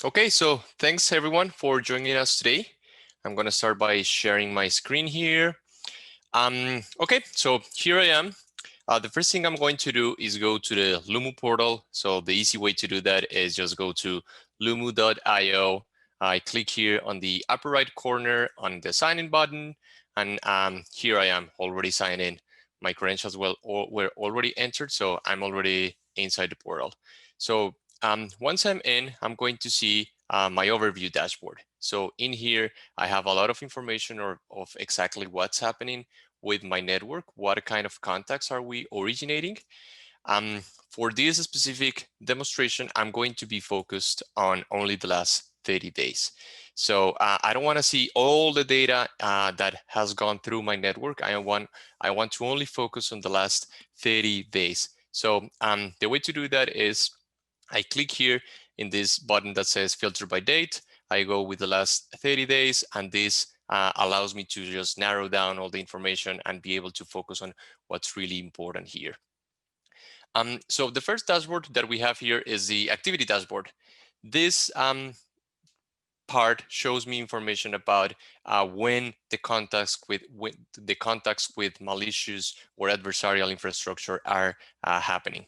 Okay, so thanks everyone for joining us today. I'm going to start by sharing my screen here. Okay, so here I am. The first thing I'm going to do is go to the Lumu portal. So the easy way to do that is just go to lumu.io. I click here on the upper right corner on the sign in button. And here I am already signed in. My credentials were already entered, so I'm already inside the portal. So once I'm in, I'm going to see my overview dashboard. So in here, I have a lot of information of exactly what's happening with my network, what kind of contacts are we originating. For this specific demonstration, I'm going to be focused on only the last 30 days. So I don't want to see all the data that has gone through my network. I want to only focus on the last 30 days. So the way to do that is I click here in this button that says filter by date. I go with the last 30 days, and this allows me to just narrow down all the information and be able to focus on what's really important here. So the first dashboard that we have here is the activity dashboard. This part shows me information about when the contacts with malicious or adversarial infrastructure are happening.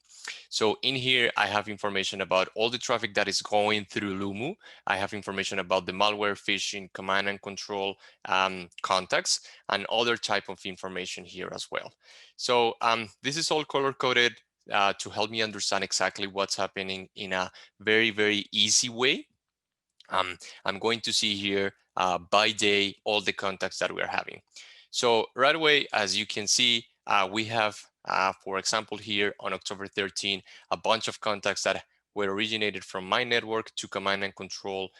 So in here, I have information about all the traffic that is going through Lumu. I have information about the malware, phishing, command and control contacts, and other type of information here as well. So this is all color coded to help me understand exactly what's happening in a very, very easy way. I'm going to see here by day all the contacts that we're having. So right away, as you can see, we have, for example, here on October 13, a bunch of contacts that were originated from my network to command and control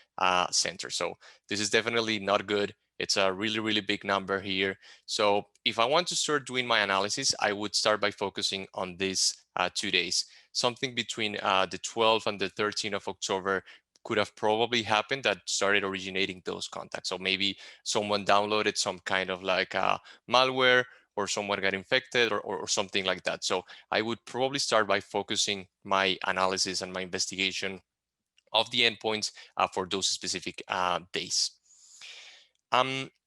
center. So this is definitely not good. It's a really, really big number here. So if I want to start doing my analysis, I would start by focusing on these 2 days. Something between the 12th and the 13th of October could have probably happened that started originating those contacts. So maybe someone downloaded some kind of like malware, or someone got infected, or something like that. So I would probably start by focusing my analysis and my investigation of the endpoints for those specific days.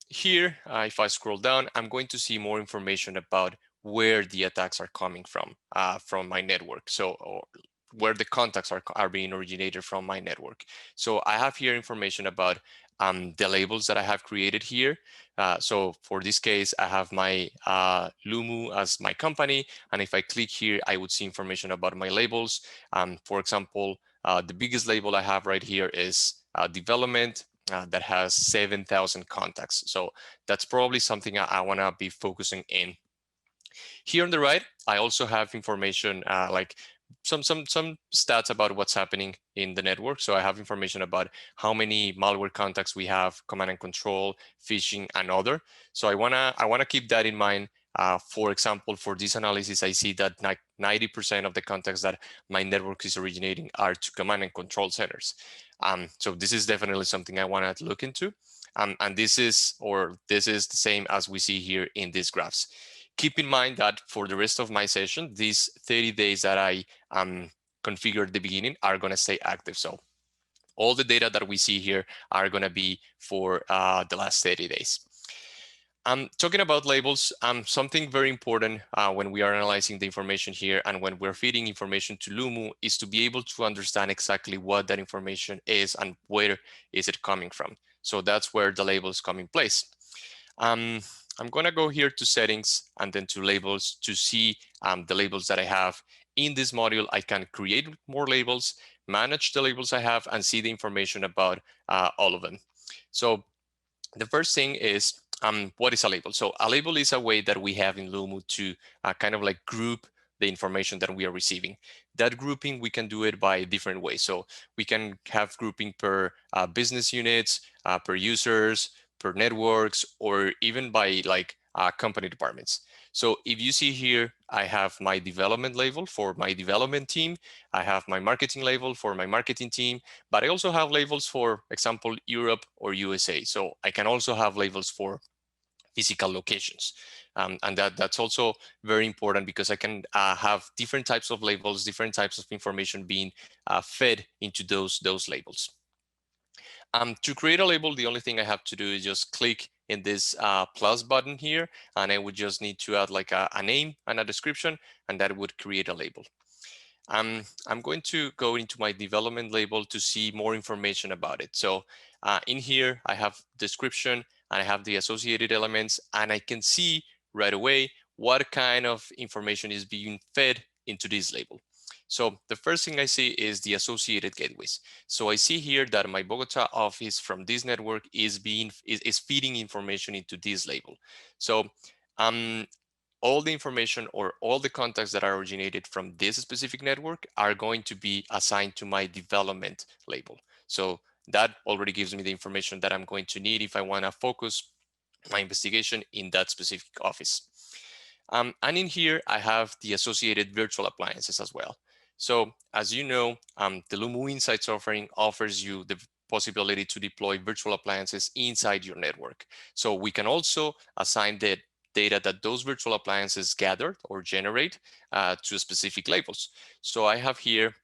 Here, if I scroll down, I'm going to see more information about where the attacks are coming from my network. So, or where the contacts are being originated from my network. So I have here information about the labels that I have created here. So for this case, I have my Lumu as my company. And if I click here, I would see information about my labels. For example, the biggest label I have right here is development. That has 7,000 contacts. So that's probably something I want to be focusing in. Here on the right, I also have information like some stats about what's happening in the network. So I have information about how many malware contacts we have, command and control, phishing, and other. So I wanna keep that in mind. For example, for this analysis, I see that 90% of the contacts that my network is originating are to command and control centers. So this is definitely something I want to look into. And this is the same as we see here in these graphs. Keep in mind that for the rest of my session, these 30 days that I configured at the beginning are going to stay active. So all the data that we see here are going to be for the last 30 days. Talking about labels, something very important when we are analyzing the information here and when we're feeding information to Lumu is to be able to understand exactly what that information is and where is it coming from. So that's where the labels come in place. I'm going to go here to settings and then to labels to see the labels that I have. In this module, I can create more labels, manage the labels I have, and see the information about all of them. So the first thing is, what is a label? So a label is a way that we have in Lumu to kind of like group the information that we are receiving. That grouping, we can do it by different ways. So we can have grouping per business units, per users, per networks, or even by like company departments. So if you see here, I have my development label for my development team. I have my marketing label for my marketing team, but I also have labels for example, Europe or USA. So I can also have labels for physical locations. And that's also very important because I can have different types of labels, different types of information being fed into those labels. To create a label, the only thing I have to do is just click in this plus button here, and I would just need to add like a name and a description, and that would create a label. I'm going to go into my development label to see more information about it. So in here, I have description and I have the associated elements, and I can see right away what kind of information is being fed into this label. So the first thing I see is the associated gateways. So I see here that my Bogota office from this network is feeding information into this label. So um, all the information or all the contacts that are originated from this specific network are going to be assigned to my development label. So that already gives me the information that I'm going to need if I want to focus my investigation in that specific office. And in here, I have the associated virtual appliances as well. So as you know, the Lumu Insights offering offers you the possibility to deploy virtual appliances inside your network. So we can also assign the data that those virtual appliances gather or generate to specific labels. So I have here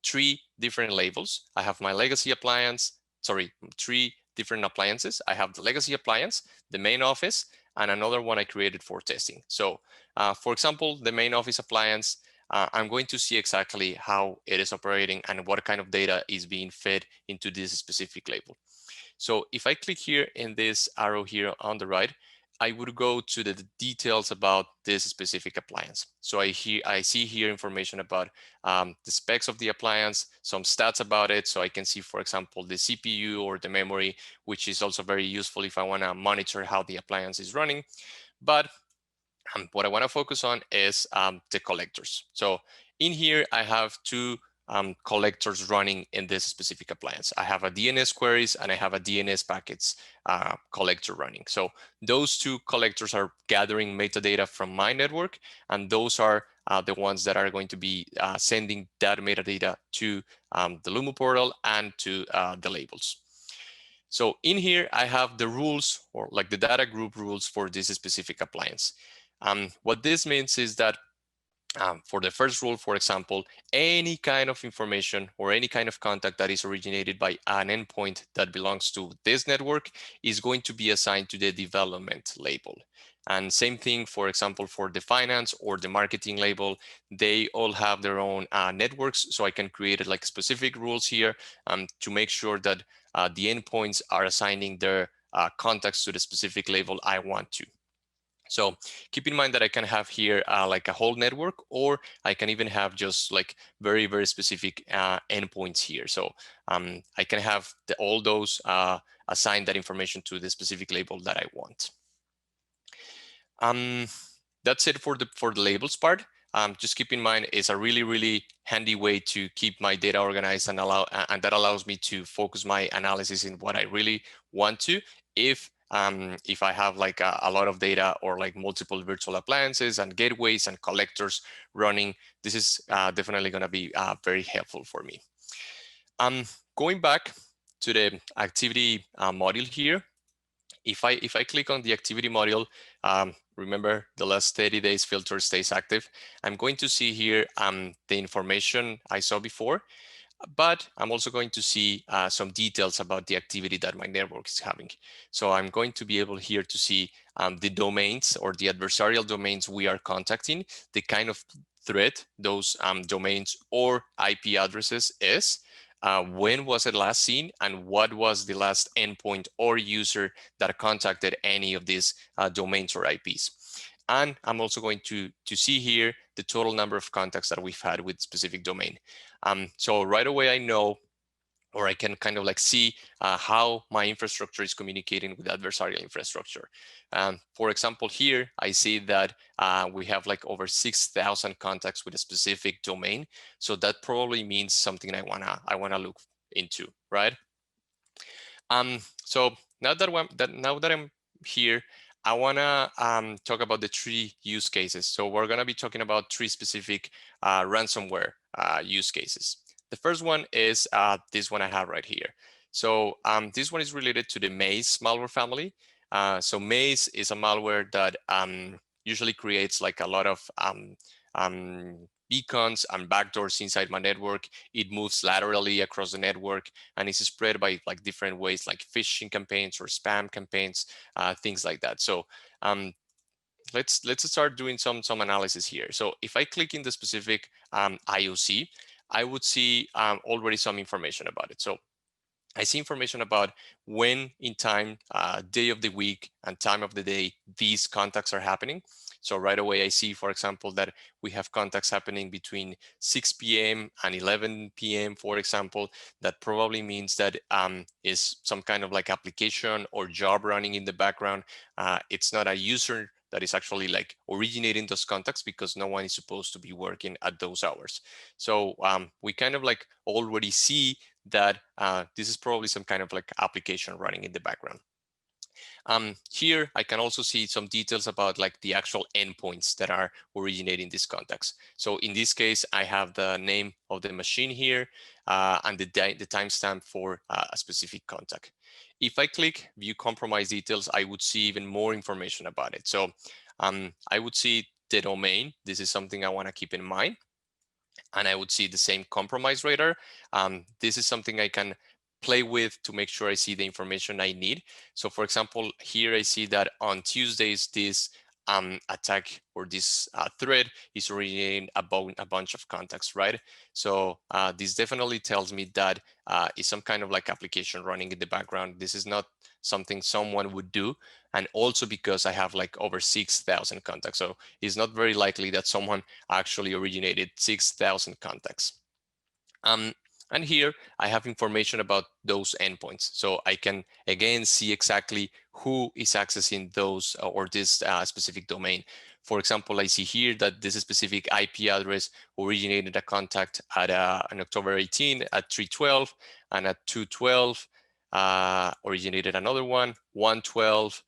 three different labels. I have my legacy appliance, sorry, three different appliances. I have the legacy appliance, the main office, and another one I created for testing. So for example, the main office appliance, I'm going to see exactly how it is operating and what kind of data is being fed into this specific label. So if I click here in this arrow here on the right, I would go to the details about this specific appliance. So I see here information about the specs of the appliance, some stats about it. So I can see, for example, the CPU or the memory, which is also very useful if I want to monitor how the appliance is running. But what I want to focus on is the collectors. So in here, I have two collectors running in this specific appliance. I have a DNS queries and I have a DNS packets collector running. So those two collectors are gathering metadata from my network, and those are the ones that are going to be sending that metadata to the Lumu portal and to the labels. So in here, I have the rules or like the data group rules for this specific appliance. What this means is that for the first rule, for example, any kind of information or any kind of contact that is originated by an endpoint that belongs to this network is going to be assigned to the development label. And same thing, for example, for the finance or the marketing label, they all have their own networks. So I can create like specific rules here to make sure that the endpoints are assigning their contacts to the specific label I want to. So keep in mind that I can have here like a whole network, or I can even have just like very, very specific endpoints here. So I can have all those assign that information to the specific label that I want. That's it for the labels part. Just keep in mind, it's a really, really handy way to keep my data organized and that allows me to focus my analysis in what I really want to. If I have like a lot of data or like multiple virtual appliances and gateways and collectors running, this is definitely going to be very helpful for me. Going back to the activity module here, if I click on the activity module, remember the last 30 days filter stays active. I'm going to see here the information I saw before, but I'm also going to see some details about the activity that my network is having. So I'm going to be able here to see the domains or the adversarial domains we are contacting, the kind of threat those domains or IP addresses is, when was it last seen, and what was the last endpoint or user that contacted any of these domains or IPs. And I'm also going to see here the total number of contacts that we've had with specific domain. So right away I know, or I can kind of like see how my infrastructure is communicating with adversarial infrastructure. For example, here I see that we have like over 6,000 contacts with a specific domain. So that probably means something I wanna look into, right? So now that I'm here, I wanna talk about the three use cases. So we're gonna be talking about three specific ransomware use cases. The first one is this one I have right here. So this one is related to the Maze malware family. So Maze is a malware that usually creates like a lot of beacons and backdoors inside my network. It moves laterally across the network and is spread by like different ways, like phishing campaigns or spam campaigns, things like that. So let's start doing some analysis here. So if I click in the specific IOC, I would see already some information about it. So I see information about when in time, day of the week, and time of the day these contacts are happening. So right away, I see, for example, that we have contacts happening between 6 p.m. and 11 p.m., for example. That probably means that is some kind of like application or job running in the background. It's not a user that is actually like originating those contacts, because no one is supposed to be working at those hours. So we kind of like already see that this is probably some kind of like application running in the background. Here, I can also see some details about like the actual endpoints that are originating these contacts. So in this case, I have the name of the machine here and the timestamp for a specific contact. If I click view compromise details, I would see even more information about it. So I would see the domain. This is something I want to keep in mind. And I would see the same compromise radar. This is something I can play with to make sure I see the information I need. So for example, here I see that on Tuesdays, this attack or this thread is originating about a bunch of contacts, right? So this definitely tells me that it's some kind of like application running in the background. This is not something someone would do. And also because I have like over 6,000 contacts. So it's not very likely that someone actually originated 6,000 contacts. And here I have information about those endpoints. So I can again see exactly who is accessing those or this specific domain. For example, I see here that this specific IP address originated a contact at on October 18 at 3:12, and at 2:12 originated another one, 1:12,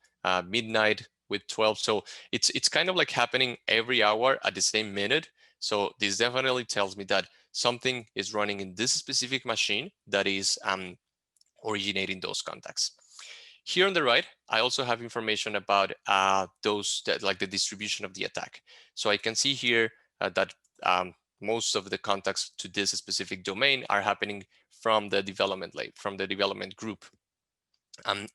midnight with 12. So it's kind of like happening every hour at the same minute. So this definitely tells me that something is running in this specific machine that is originating those contacts. Here on the right, I also have information about those that like the distribution of the attack. So I can see here that most of the contacts to this specific domain are happening from the development from the development group.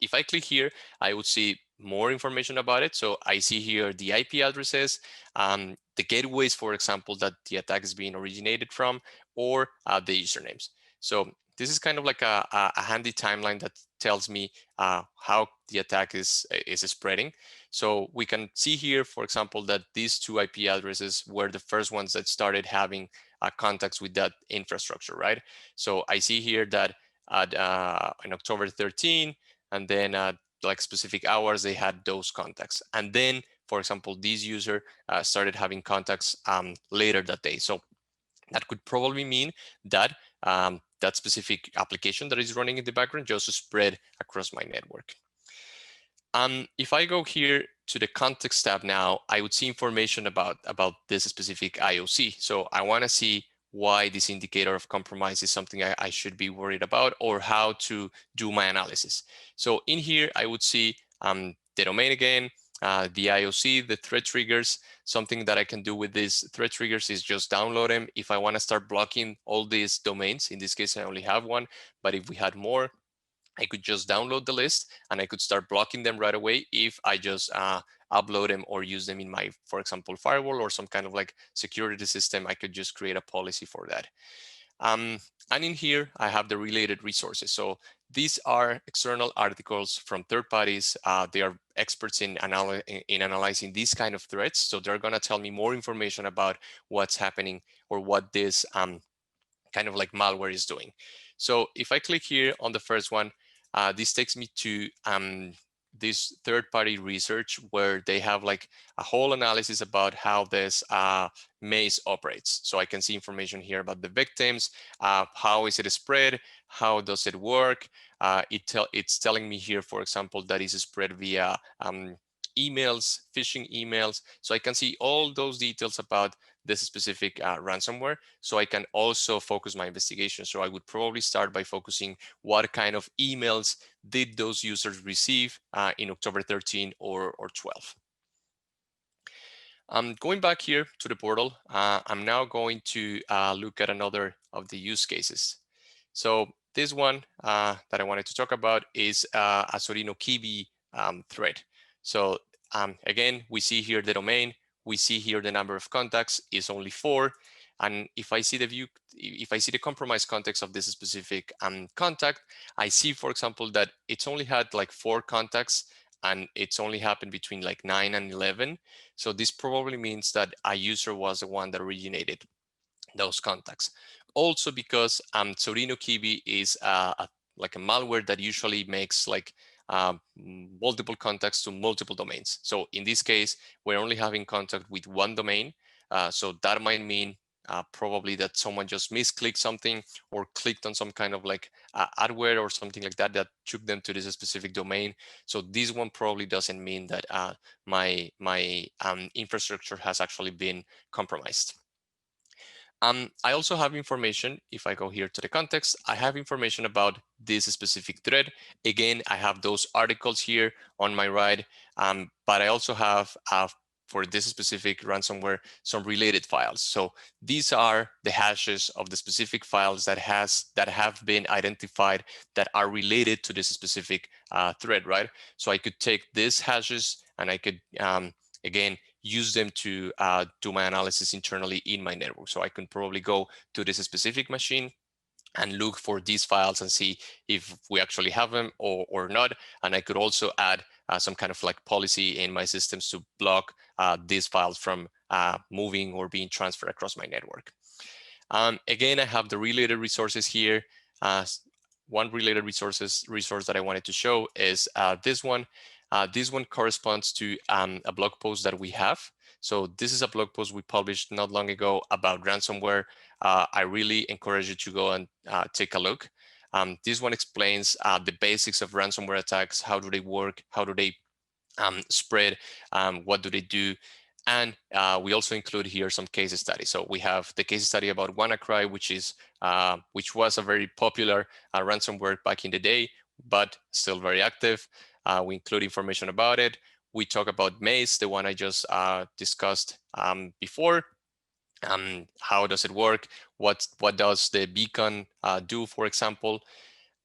If I click here, I would see more information about it. So I see here the IP addresses, the gateways, for example, that the attack is being originated from, or the usernames. So this is kind of like a handy timeline that tells me how the attack is spreading. So we can see here, for example, that these two IP addresses were the first ones that started having contacts with that infrastructure, right? So I see here that at on October 13, and then like specific hours they had those contacts, and then for example this user started having contacts later that day. So that could probably mean that that specific application that is running in the background just spread across my network. If I go here to the context tab now, I would see information about this specific IOC. So I want to see why this indicator of compromise is something I should be worried about, or how to do my analysis. So in here, I would see the domain again, the IOC, the threat triggers. Something that I can do with these threat triggers is just download them. If I want to start blocking all these domains, in this case, I only have one, but if we had more, I could just download the list and I could start blocking them right away if I just upload them or use them in my, for example, firewall or some kind of like security system. I could just create a policy for that. And in here, I have the related resources. So these are external articles from third parties. They are experts in analyzing these kind of threats. So they're going to tell me more information about what's happening or what this kind of like malware is doing. So if I click here on the first one, this takes me to this third-party research where they have like a whole analysis about how this maze operates. So I can see information here about the victims, how is it spread, how does it work. It's telling me here, for example, that is spread via emails, phishing emails. So I can see all those details about this specific ransomware. So I can also focus my investigation. So I would probably start by focusing what kind of emails did those users receive in October 13 or 12. Going back here to the portal, I'm now going to look at another of the use cases. So this one that I wanted to talk about is a Sorino Kiwi thread. So again, we see here the domain, we see here the number of contacts is only 4. And if I see the view, if I see the compromised context of this specific contact, I see, for example, that it's only had like 4 contacts and it's only happened between like 9 and 11. So this probably means that a user was the one that originated those contacts. Also because Sorino Kiwi is like a malware that usually makes like multiple contacts to multiple domains. So in this case, we're only having contact with one domain. So that might mean probably that someone just misclicked something or clicked on some kind of like adware or something like that that took them to this specific domain. So this one probably doesn't mean that my infrastructure has actually been compromised. I also have information, if I go here to the context, I have information about this specific thread. Again, I have those articles here on my right, but I also have, for this specific ransomware, some related files. So these are the hashes of the specific files that have been identified that are related to this specific thread, right? So I could take these hashes and I could, again, use them to do my analysis internally in my network. So I can probably go to this specific machine and look for these files and see if we actually have them or not. And I could also add some kind of like policy in my systems to block these files from moving or being transferred across my network. Again, I have the related resources here. One related resource that I wanted to show is this one. This one corresponds to a blog post that we have. So this is a blog post we published not long ago about ransomware. I really encourage you to go and take a look. This one explains the basics of ransomware attacks. How do they work? How do they spread? What do they do? And we also include here some case studies. So we have the case study about WannaCry, which was a very popular ransomware back in the day, but still very active. We include information about it. We talk about Maze, the one I just discussed before. How does it work? What does the beacon do, for example?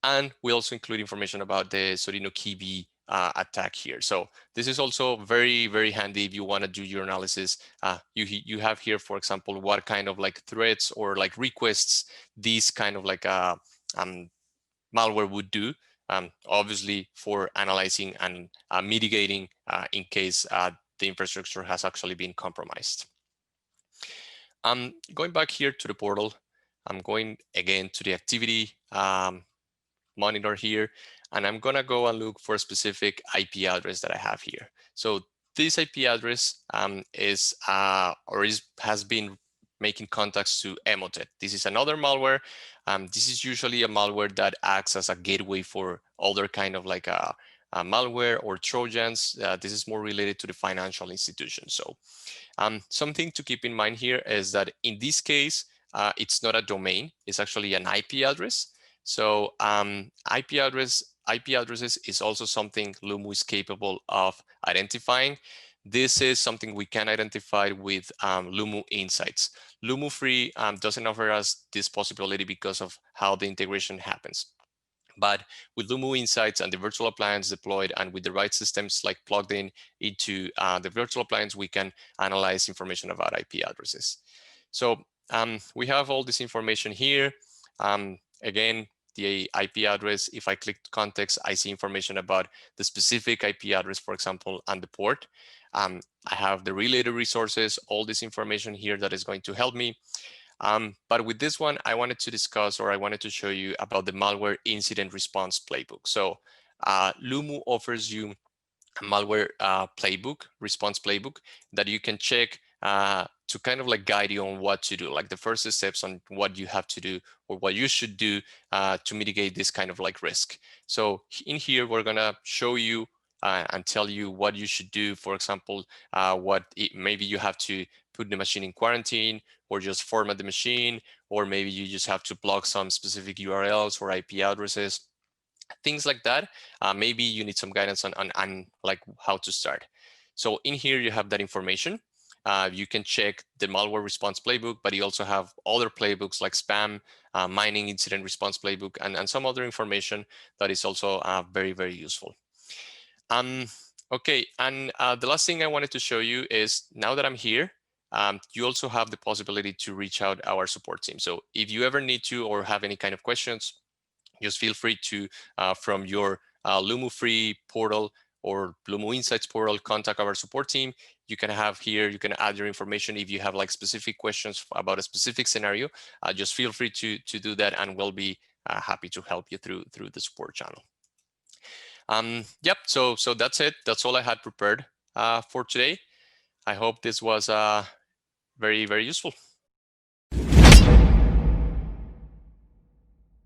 And we also include information about the Sorino Kiwi attack here. So this is also very, very handy if you want to do your analysis. You have here, for example, what kind of like threats or like requests these kind of like malware would do. Obviously for analyzing and mitigating in case the infrastructure has actually been compromised. Going back here to the portal, I'm going again to the activity monitor here, and I'm gonna go and look for a specific IP address that I have here. So this IP address has been making contacts to Emotet. This is another malware. This is usually a malware that acts as a gateway for other kind of like a malware or Trojans. This is more related to the financial institution. So something to keep in mind here is that in this case, it's not a domain, it's actually an IP address. So IP addresses is also something Lumu is capable of identifying. This is something we can identify with Lumu Insights. Lumu Free doesn't offer us this possibility because of how the integration happens. But with Lumu Insights and the virtual appliance deployed and with the right systems like plugged in into the virtual appliance, we can analyze information about IP addresses. So we have all this information here. Again, the IP address, if I click context, I see information about the specific IP address, for example, and the port. I have the related resources, all this information here that is going to help me. But with this one, I wanted to discuss, or I wanted to show you about the malware incident response playbook. So Lumu offers you a malware playbook, response playbook that you can check to kind of like guide you on what to do, like the first steps on what you have to do or what you should do to mitigate this kind of like risk. So in here, we're gonna show you and tell you what you should do. For example, maybe you have to put the machine in quarantine or just format the machine, or maybe you just have to block some specific URLs or IP addresses, things like that. Maybe you need some guidance on like how to start. So in here you have that information. You can check the malware response playbook, but you also have other playbooks like spam, mining incident response playbook, and some other information that is also very, very useful. Okay, and the last thing I wanted to show you is now that I'm here, you also have the possibility to reach out our support team. So if you ever need to or have any kind of questions, just feel free to, from your Lumu free portal or Lumu Insights portal, contact our support team. You can have here, you can add your information. If you have like specific questions about a specific scenario, just feel free to do that, and we'll be happy to help you through the support channel. Yep, so that's it. That's all I had prepared for today. I hope this was very, very useful.